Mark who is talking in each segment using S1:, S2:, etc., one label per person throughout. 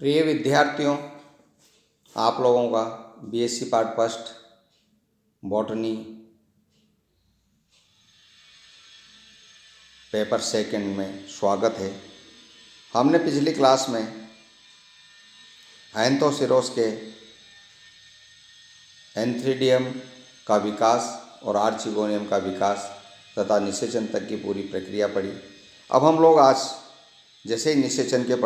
S1: प्रिय विद्यार्थियों, आप लोगों का BSc part first botany paper second में स्वागत है। हमने पिछली क्लास में एंथोसिरोस के एंथ्रीडियम का विकास और आर्चिगोनियम का विकास तथा निषेचन तक की पूरी प्रक्रिया पढ़ी। अब हम लोग आज जैसे ही निषेचन के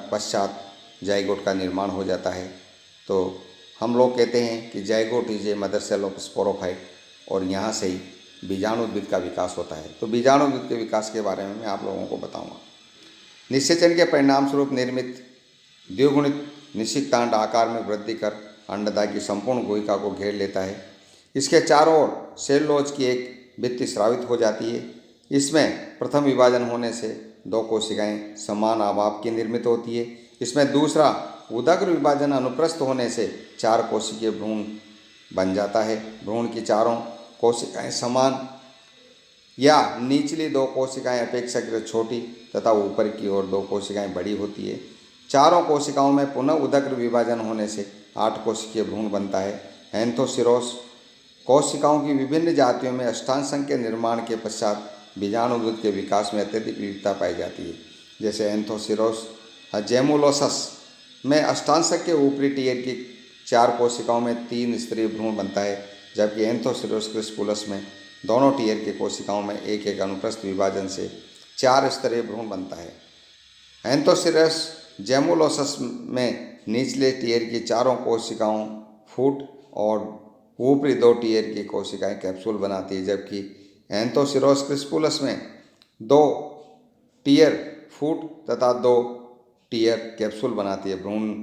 S1: पश्चात जाइगोट का निर्माण हो जाता है तो हम लोग कहते हैं कि zygote is a mother cell of sporophyte और यहाँ से ही बीजाणुद्भिद का विकास होता है। तो बीजाणुद्भिद के विकास के बारे में मैं आप लोगों को बताऊंगा। निषेचन के परिणाम स्वरूप निर्मित द्विगुणित निषिक्तांड आकार में वृद्धि कर अंडदाय की संपूर्ण गुहिका को घेर लेता है। इसके चारों ओर सेलुलोज की एक भित्ति स्रावित हो जाती है। इसमें प्रथम विभाजन होने से दो कोशिकाएं समान आभाव की निर्मित होती है। इसमें दूसरा उदग्र विभाजन अनुप्रस्थ होने से चार कोशिकीय भ्रूण बन जाता है। भ्रूण की चारों कोशिकाएं समान या निचली दो कोशिकाएं अपेक्षाकृत छोटी तथा ऊपर की ओर दो कोशिकाएं बड़ी होती है। चारों कोशिकाओं में पुनः उदग्र विभाजन होने से 8 कोशिकीय भ्रूण बनता है। एंथोसिरोस कोशिकाओं की विभिन्न जातियों में अष्टांग के निर्माण के पश्चात बीजाणुद्भिद के विकास में अत्यधिक विविधता पाई जाती है। जैसे एंथोसिरोस जेमुलोसस में अष्टांग के ऊपरी टीयर की 4 कोशिकाओं में 3 स्तरीय भ्रूण बनता है, जबकि एंथोसिरोस क्रिस्पुलस में दोनों टीयर की कोशिकाओं में एक एक अनुप्रस्थ विभाजन से 4 स्तरीय भ्रूण बनता है। एंथोसिरोस जेमुलोसस में निचले टीयर की चारों कोशिकाओं फूट और ऊपरी 2 टीयर की कोशिकाएं कैप्सूल बनाती है, जबकि एंथोसिरोस क्रिस्पुलस में 2 टीयर फूट तथा 2 टीयर कैप्सूल बनाती है। भ्रूण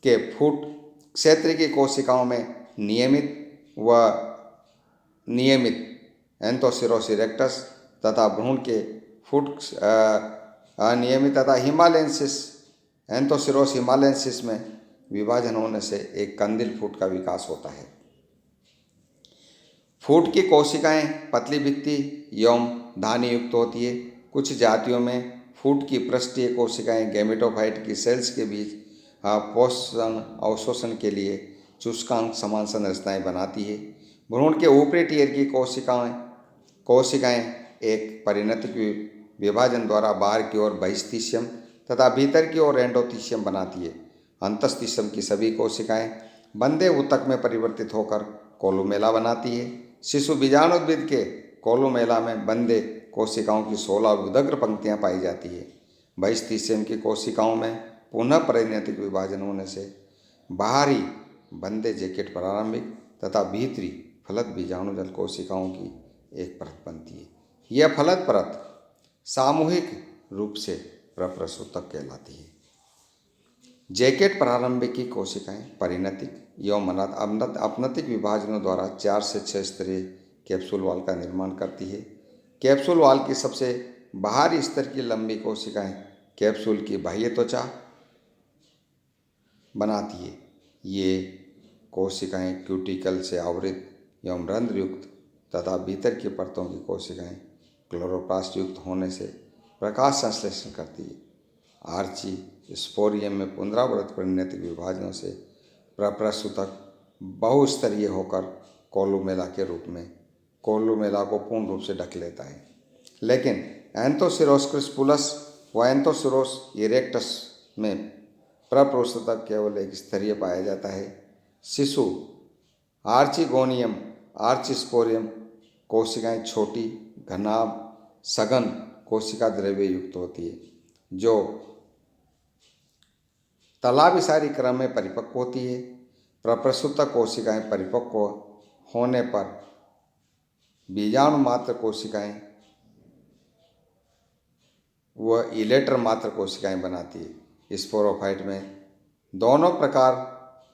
S1: के फूट क्षेत्र की कोशिकाओं में नियमित एंथोसिरोस इरेक्टस तथा भ्रूण के फूट अनियमित तथा हिमालयंसिस एंथोसिरोस हिमालयंसिस में विभाजन होने से एक कंदिल फूट का विकास होता है। फूट की कोशिकाएं पतली भित्ति एवं धानी युक्त होती है। कुछ जातियों में फूट की पृष्ठीय कोशिकाएं गैमेटोफाइट की सेल्स के बीच पोषण अवशोषण के लिए चुस्कांक समान संरचनाएं बनाती है। भ्रूण के ऊपरी टीयर की कोशिकाएं एक परिणतिक विभाजन द्वारा बाहर की ओर बहिस्थिशियम तथा भीतर की ओर एंडोथिशियम बनाती है। अंतस्थिशियम की सभी कोशिकाएं बंदे ऊतक में परिवर्तित होकर कोलुमेला बनाती है। शिशु बीजाणुद्भिद के कोलुमेला में बंदे कोशिकाओं की 16 उदग्र पंक्तियां पाई जाती है। बहिस्थिशियम की कोशिकाओं में पुनः परिणतिक विभाजन होने से बाहरी बंदे जैकेट प्रारंभिक तथा भीतरी फलत बीजाणुजल कोशिकाओं की एक परत बनती है। यह फलत परत सामूहिक रूप से प्रसूतक कहलाती है। जैकेट प्रारंभिक की कोशिकाएं परिणतिक एवं अपनतिक विभाजनों द्वारा 4 से 6 स्तरीय कैप्सूल वाल का निर्माण करती है। कैप्सूल वाल की सबसे बाहरी स्तर की लंबी कोशिकाएं कैप्सूल की बाह्य त्वचा बनाती है। ये कोशिकाएं क्यूटिकल से आवृत एवं रंध्र युक्त तथा भीतर की परतों की कोशिकाएं क्लोरोप्लास्ट युक्त होने से प्रकाश संश्लेषण करती है। आर्ची स्पोरियम में पुनरावृत्त परिणतिक विभाजनों से प्रसूतक बहुस्तरीय होकर कोलुमेला के रूप में कोलुमेला को पूर्ण रूप से ढक लेता है। लेकिन एंथोसिरोस क्रिस्पुलस व एंथोसिरोस इरेक्टस में प्रसूतक केवल एक स्तरीय पाया जाता है। शिशु आर्चिगोनियम आर्चिस्पोरियम कोशिकाएं छोटी घनाभ सघन कोशिका द्रव्य युक्त होती है, जो तलाभिसारी क्रम में परिपक्व होती है। प्रसूतक कोशिकाएं परिपक्व होने पर बीजाणु मात्र कोशिकाएं व इलेटर मात्र कोशिकाएं बनाती है। स्पोरोफाइट में दोनों प्रकार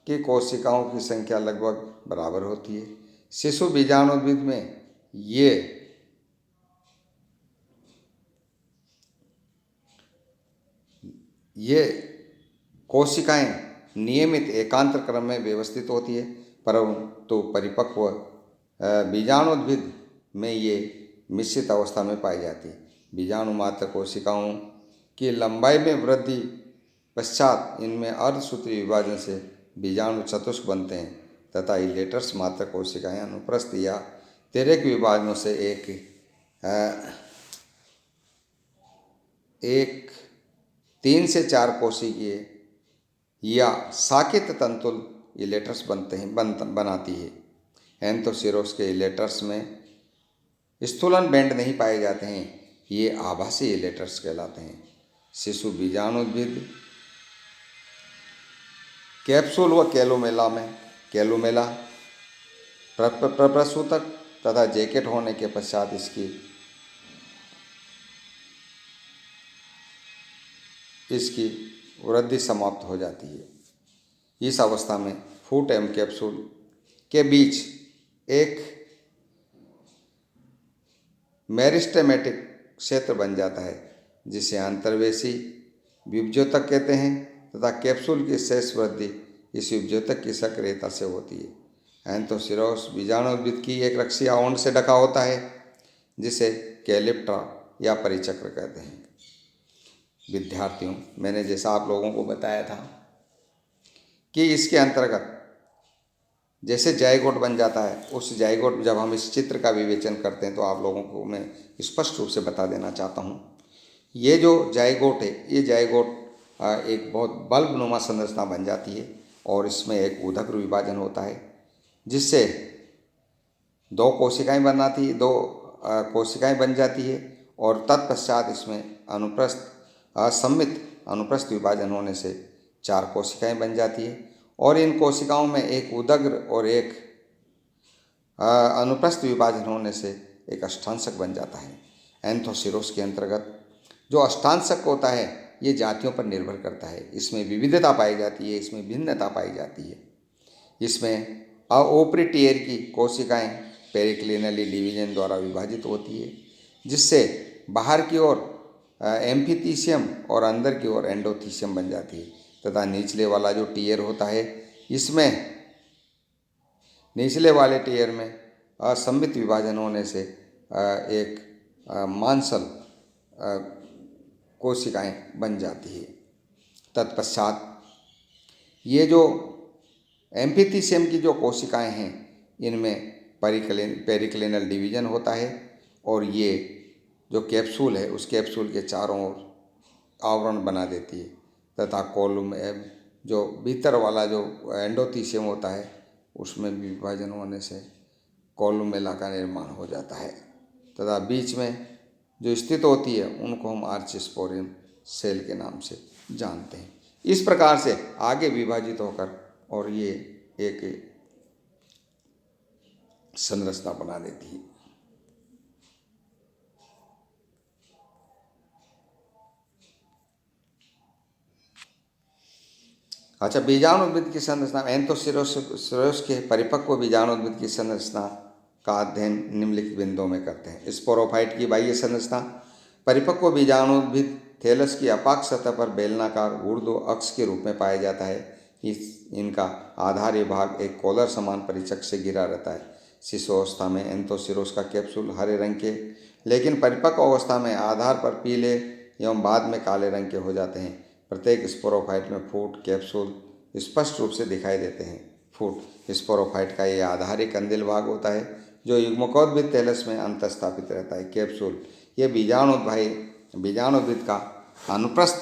S1: की कोशिकाओं की संख्या लगभग बराबर होती है। शिशु बीजाणुद्भिद में ये कोशिकाएं नियमित एकांतर क्रम में व्यवस्थित होती है, परंतु परिपक्व बीजाणुद्भिद में ये मिश्रित अवस्था में पाई जाती है। बीजाणु मात्र कोशिकाओं की लंबाई में वृद्धि पश्चात इनमें अर्धसूत्री विभाजन से बीजाणु चतुष्क बनते हैं तथा इलेटर्स मात्र कोशिकाएं अनुप्रस्थ या तिर्यक विभाजनों से एक 3 से 4 कोशिकीय या साकित तंतुल इलेटर्स बनाती है। एंथोसिरोस के इलेटर्स में स्थूलन बैंड नहीं पाए जाते हैं, ये आभासी इलेटर्स कहलाते हैं। शिशु बीजाणुद्भिद कैप्सूल व कैलोमेला प्रप्रसूतक तथा जैकेट होने के पश्चात इसकी वृद्धि समाप्त हो जाती है। इस अवस्था में फूट एवं कैप्सूल के बीच एक मेरिस्टेमेटिक क्षेत्र बन जाता है जिसे अंतर्वेशी विभज्योतक कहते हैं तथा कैप्सूल की शेष वृद्धि इस विभज्योतक की सक्रियता से होती है। एंथोसिरोस बीजाणुद्भिद की एक रक्षीय आवरण से ढका होता है जिसे कैलिप्ट्रा या परिचक्र कहते हैं। विद्यार्थियों, मैंने जैसा आप लोगों को बताया था कि इसके अंतर्गत जैसे जाइगोट बन जाता है, उस जाइगोट जब हम इस चित्र का विवेचन करते हैं तो आप लोगों को मैं स्पष्ट रूप से बता देना चाहता हूँ। ये जो जाइगोट है, ये जाइगोट एक बहुत बल्बनुमा संरचना बन जाती है और इसमें एक उदग्र विभाजन होता है जिससे दो कोशिकाएं बन जाती है और तत्पश्चात इसमें असम्मित अनुप्रस्थ विभाजन होने से 4 कोशिकाएं बन जाती है और इन कोशिकाओं में एक उदग्र और एक अनुप्रस्थ विभाजन होने से एक अष्टांशक बन जाता है। एंथोसिरोस के अंतर्गत जो अष्टांशक होता है ये जातियों पर निर्भर करता है। इसमें विविधता पाई जाती है, इसमें भिन्नता पाई जाती है। इसमें ओपरी टियर की कोशिकाएं पेरिक्लिनली डिवीजन द्वारा विभाजित होती है जिससे बाहर की ओर एम्फीथीसियम और अंदर की ओर एंडोथीसियम बन जाती है तथा निचले वाला जो टियर होता है, इसमें निचले वाले टियर में असम्मित विभाजन होने से एक मांसल कोशिकाएं बन जाती है। तत्पश्चात ये जो एम्फीथीसियम की जो कोशिकाएं हैं इनमें पेरिक्लिनल डिवीजन होता है और ये जो कैप्सूल है उस कैप्सूल के चारों ओर आवरण बना देती है तथा कोलुम जो भीतर वाला जो एंडोथीसियम होता है उसमें भी विभाजन होने से कोलुमेला का निर्माण हो जाता है तथा बीच में जो स्थित होती है उनको हम आर्चिस्पोरियम सेल के नाम से जानते हैं। इस प्रकार से आगे विभाजित होकर और ये एक संरचना बना देती है। अच्छा, बीजाणुद्भिद की संरचना। एंथोसिरोस के परिपक्व बीजाणुद्भिद की संरचना का अध्ययन निम्नलिखित बिंदुओं में करते हैं। स्पोरोफाइट की बाह्य संरचना। परिपक्व बीजाणुद्भिद थैलस की अपाक सतह पर बेलनाकार ऊर्ध्व अक्ष के रूप में पाया जाता है। इनका आधारी भाग एक कॉलर समान परिचक से घिरा रहता है। शिशु अवस्था में एंथोसिरोस का कैप्सूल हरे रंग के, लेकिन परिपक्व अवस्था में आधार पर पीले एवं बाद में काले रंग के हो जाते हैं। प्रत्येक स्पोरोफाइट में फूट कैप्सूल स्पष्ट रूप से दिखाई देते हैं। फूट स्पोरोफाइट का ये आधारी कंदिल भाग होता है जो युग्मकोद्भिद थैलस में अंतस्थापित रहता है। कैप्सूल ये बीजाणुद्भिद का अनुप्रस्थ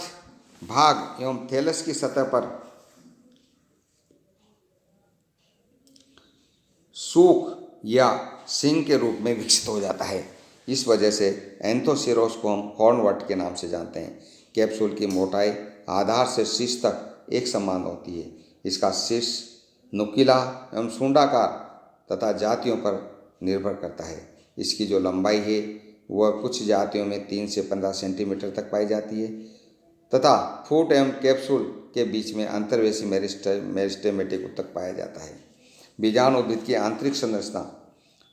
S1: भाग एवं थैलस की सतह पर सूख या सिंग के रूप में विकसित हो जाता है। इस वजह से एंथोसिरोस को हम हॉर्नवट के नाम से जानते हैं। कैप्सूल की मोटाई आधार से शीर्ष तक एक समान होती है। इसका शीर्ष नुकीला एवं सूंडाकार तथा जातियों पर निर्भर करता है। इसकी जो लंबाई है वह कुछ जातियों में 3 से 15 सेंटीमीटर तक पाई जाती है तथा फूट एवं कैप्सूल के बीच में अंतर्वेशी मेरिस्टेमेटिक ऊतक पाया जाता है। बीजाणुद्भिद की आंतरिक संरचना।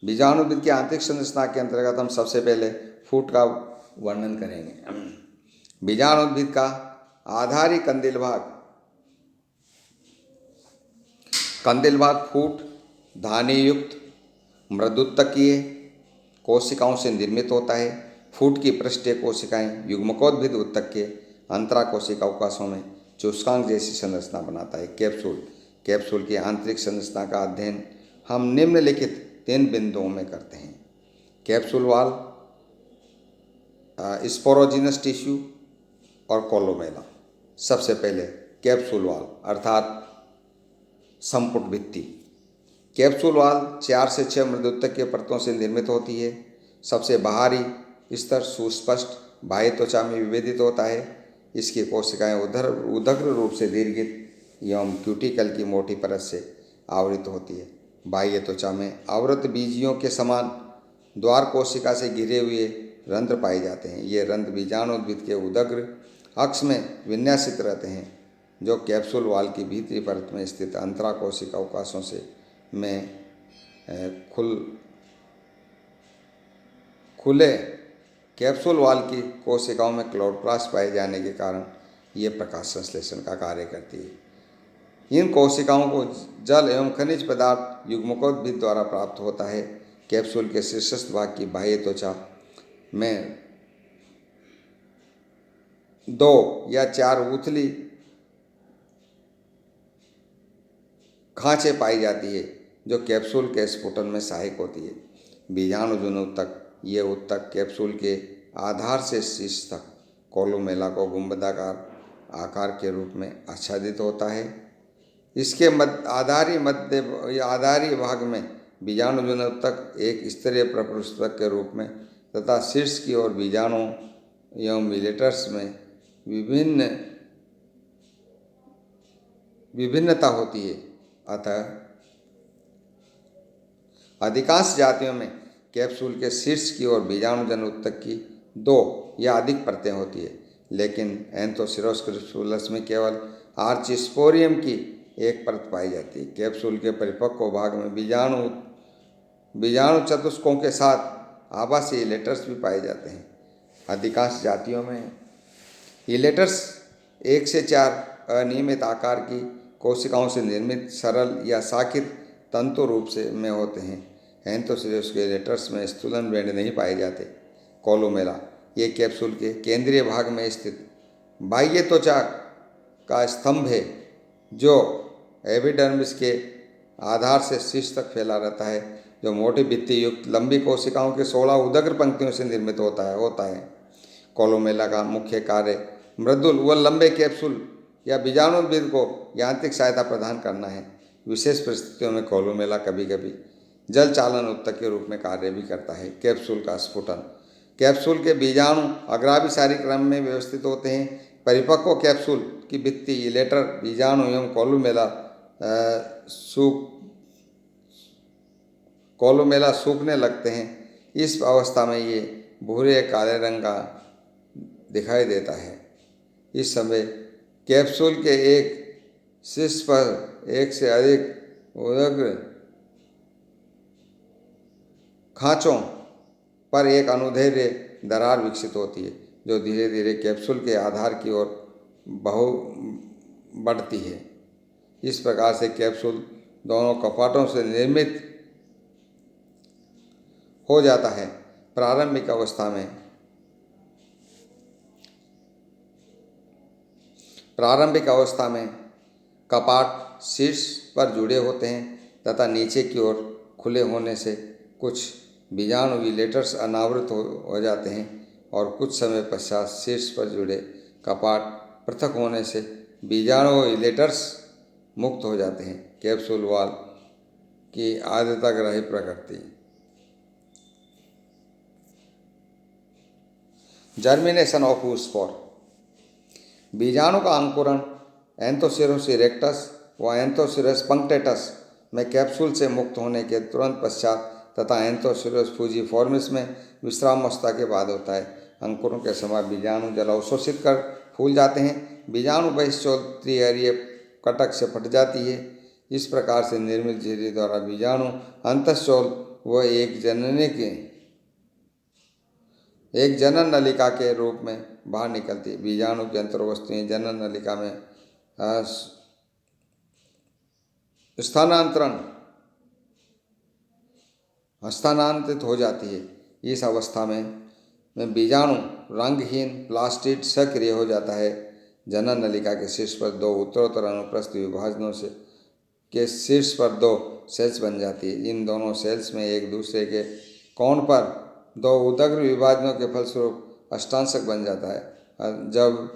S1: बीजाणुद्भिद की आंतरिक संरचना के अंतर्गत हम सबसे पहले फूट का वर्णन करेंगे। बीजाणुद्भिद का आधारी कंदिल भाग फूट धानीयुक्त मृदुतकीय कोशिकाओं से निर्मित होता है। फूट की पृष्ठीय कोशिकाएं युग्मकोद्भिद ऊतक के अंतरा कोशिका अवकाशों में चूस्कांक जैसी संरचना बनाता है। कैप्सूल कैप्सूल की आंतरिक संरचना का अध्ययन हम निम्नलिखित 3 बिंदुओं में करते हैं। कैप्सूल वॉल, स्पोरोजिनस टिश्यू और कोलोमेला। सबसे पहले कैप्सूल वॉल अर्थात संपुट भित्ति। कैप्सूल वॉल 4 से 6 मृदुतकीय परतों से निर्मित होती है। सबसे बाहरी स्तर सुस्पष्ट बाह्य त्वचा में विभेदित होता है। इसकी कोशिकाएं उदग्र रूप से दीर्घित एवं क्यूटिकल की मोटी परत से आवृत होती है। बाह्य त्वचा में आवृत बीजियों के समान द्वार कोशिका से घिरे हुए रंध्र पाए जाते हैं। ये रंध्र बीजाणुद्भिद के उदग्र अक्ष में विन्यासित रहते हैं, जो कैप्सूल वॉल की भीतरी परत में स्थित अंतरा कोशिका अवकाशों से खुले कैप्सूल वॉल की कोशिकाओं में क्लोरोप्लास्ट पाए जाने के कारण ये प्रकाश संश्लेषण का कार्य करती है। इन कोशिकाओं को जल एवं खनिज पदार्थ युग्मकोद्भिद द्वारा प्राप्त होता है। कैप्सूल के शीर्षस्थ भाग की बाह्य त्वचा में 2 या 4 उथली खांचे पाई जाती है, जो कैप्सूल के स्फुटन में सहायक होती है। बीजाणुजन ऊतक ये ऊतक कैप्सूल के आधार से शीर्ष तक कोलोमेला को गुंबदाकार आकार के रूप में आच्छादित होता है। इसके आधारी भाग में बीजाणुजन ऊतक एक स्तरीय प्रपृष्ठक के रूप में तथा शीर्ष की ओर बीजाणु एवं मिलेटर्स में विभिन्नता होती है। अतः अधिकांश जातियों में कैप्सूल के शीर्ष की ओर बीजाणुजन ऊतक की 2 या अधिक परतें होती है, लेकिन एंथोसिरोस क्रिस्पुलस में केवल आर्चिस्पोरियम की एक परत पाई जाती है। कैप्सूल के परिपक्व भाग में बीजाणु चतुष्कों के साथ आभासी इलेटर्स भी पाए जाते हैं। अधिकांश जातियों में इलेटर्स 1 से 4 अनियमित आकार की कोशिकाओं से निर्मित सरल या शाखित तंतु रूप से में होते हैं। एंथोसिरोस के इलेटर्स में स्थूलन बैंड नहीं पाए जाते। कोलोमेला ये कैप्सूल के केंद्रीय भाग में स्थित बाह्य त्वचा का स्तंभ है, जो एपिडर्मिस के आधार से शीर्ष तक फैला रहता है, जो मोटी भित्ति युक्त लंबी कोशिकाओं के 16 उदग्र पंक्तियों से निर्मित होता है। कोलोमेला का मुख्य कार्य मृदुल व लंबे कैप्सूल या बीजाणुद्भिद को यांत्रिक सहायता प्रदान करना है। विशेष परिस्थितियों में कोलोमेला कभी कभी जल चालन ऊतक के रूप में कार्य भी करता है। कैप्सूल का स्फुटन कैप्सूल के बीजाणु अग्राभिसारी क्रम में व्यवस्थित होते हैं। परिपक्व कैप्सूल की भित्ति इलेटर बीजाणु एवं कोलोमेला सूखने लगते हैं। इस अवस्था में ये भूरे काले रंग का दिखाई देता है। इस समय कैप्सूल के एक शीर्ष पर एक से अधिक उदग्र खांचों पर एक अनुदैर्ध्य दरार विकसित होती है, जो धीरे धीरे कैप्सूल के आधार की ओर बढ़ती है। इस प्रकार से कैप्सूल दोनों कपाटों से निर्मित हो जाता है। प्रारंभिक अवस्था में कपाट शीर्ष पर जुड़े होते हैं तथा नीचे की ओर खुले होने से कुछ बीजाणु विलेटर्स अनावृत हो जाते हैं और कुछ समय पश्चात शीर्ष पर जुड़े कपाट पृथक होने से बीजाणु इलेटर्स मुक्त हो जाते हैं। कैप्सूल वॉल की आद्यताग्रही प्रकृति। जर्मिनेशन ऑफ स्पोर बीजाणु का अंकुरण एंथोसिरोस इरेक्टस व एंथोसिरोस पंक्टेटस में कैप्सूल से मुक्त होने के तुरंत पश्चात तथा एंथोसिरोस फ्यूजिफॉर्मिस में विश्रामावस्था के बाद होता है। अंकुरण के समय बीजाणु जल अवशोषित कर फूल जाते हैं। बीजाणु बहिश्चोल त्रिहरीय कटक से फट जाती है। इस प्रकार से निर्मित झिल्ली द्वारा बीजाणु अंतःशोल व एक जनन नलिका के रूप में बाहर निकलती है। बीजाणु की अंतर्वस्तुएं जनन नलिका में स्थानांतरित हो जाती है। इस अवस्था में बीजाणु रंगहीन प्लास्टिड सक्रिय हो जाता है, जनन नलिका के शीर्ष पर दो उत्तरोत्तर अनुप्रस्थ विभाजनों से के शीर्ष पर दो सेल्स बन जाती है। इन दोनों सेल्स में एक दूसरे के कोण पर दो उदग्र विभाजनों के फलस्वरूप अष्टांशक बन जाता है। जब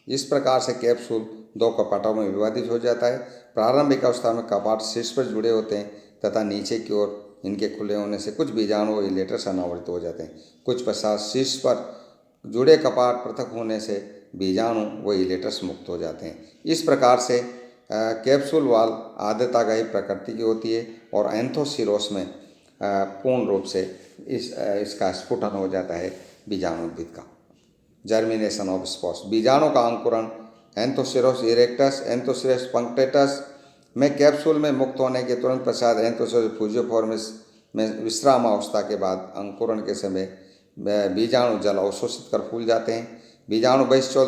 S1: इस प्रकार से कैप्सूल दो कपाटों में विभाजित हो जाता है। प्रारंभिक अवस्था में कपाट शीर्ष पर जुड़े होते हैं तथा नीचे की ओर इनके खुले होने से कुछ बीजाणु व इलेटर्स अनावृत हो जाते हैं। कुछ पश्चात शीर्ष पर जुड़े कपाट पृथक होने से बीजाणु व इलेटर्स मुक्त हो जाते हैं। इस प्रकार से कैप्सूल वाल आद्यताग्राही प्रकृति की होती है और एंथोसिरोस में पूर्ण रूप से इसका स्फुटन हो जाता है बीजाणु उद्भिद का। जर्मिनेशन ऑफ स्पोर्स, बीजाणु का अंकुरण एंथोसिरोस इरेक्टस एंथोसिरोस पंक्टेटस में कैप्सूल में मुक्त होने के तुरंत पश्चात एंथोसिरोस फ्यूजियोफॉर्मिस में विश्राम अवस्था के बाद अंकुरण के समय बीजाणु जल अवशोषित कर फूल जाते हैं। बीजाणु बहिश्चोल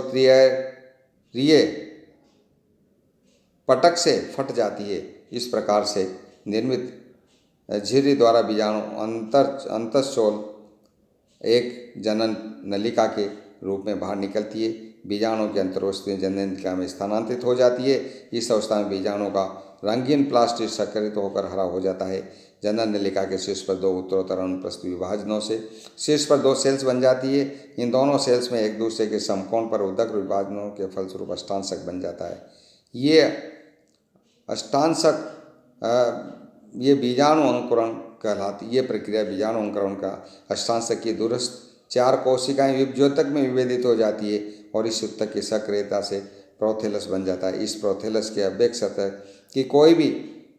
S1: पटक से फट जाती है। इस प्रकार से निर्मित झिर्री द्वारा बीजाणु अंतःशोल एक जनन नलिका के रूप में बाहर निकलती है। बीजाणु की अंतरोष्ठीय जनन नलिका में स्थानांतरित हो जाती है। इस अवस्था में बीजाणु का रंगीन प्लास्टिड सक्रिय होकर हरा हो जाता है। जनन नलिका के शीर्ष पर दो उत्तरोत्तर अनुप्रस्थ विभाजनों से शीर्ष पर दो सेल्स बन जाती है। इन दोनों सेल्स में एक दूसरे के समकोण पर उदग्र विभाजनों के फलस्वरूप अष्टांशक बन जाता है। ये अष्टांशक ये बीजाणु अंकुरण कहलाती। ये प्रक्रिया बीजाणु अंकुरण का अष्टांशक की दूरस्थ चार कोशिकाएं विभज्योतक में विभेदित हो जाती है और इस ऊतक की सक्रियता से प्रोथेलस बन जाता है। इस प्रोथेलस के अभ्यक सतह की कोई भी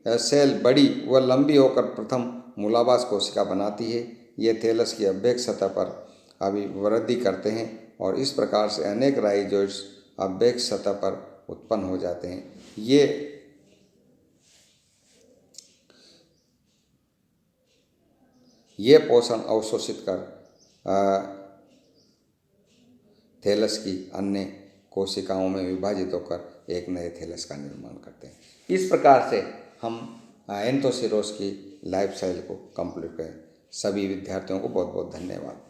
S1: सेल बड़ी व लंबी होकर प्रथम मूलाभास कोशिका बनाती है। ये थैलस की अभ्यक सतह पर अभिवृद्धि करते हैं और इस प्रकार से अनेक राइजोइड्स अभ्यक सतह पर उत्पन्न हो जाते हैं। ये पोषण अवशोषित कर थैलस की अन्य कोशिकाओं में विभाजित होकर एक नए थैलस का निर्माण करते हैं। इस प्रकार से हम एंथोसिरोस की लाइफ साइकिल को कंप्लीट करें। सभी विद्यार्थियों को बहुत बहुत धन्यवाद।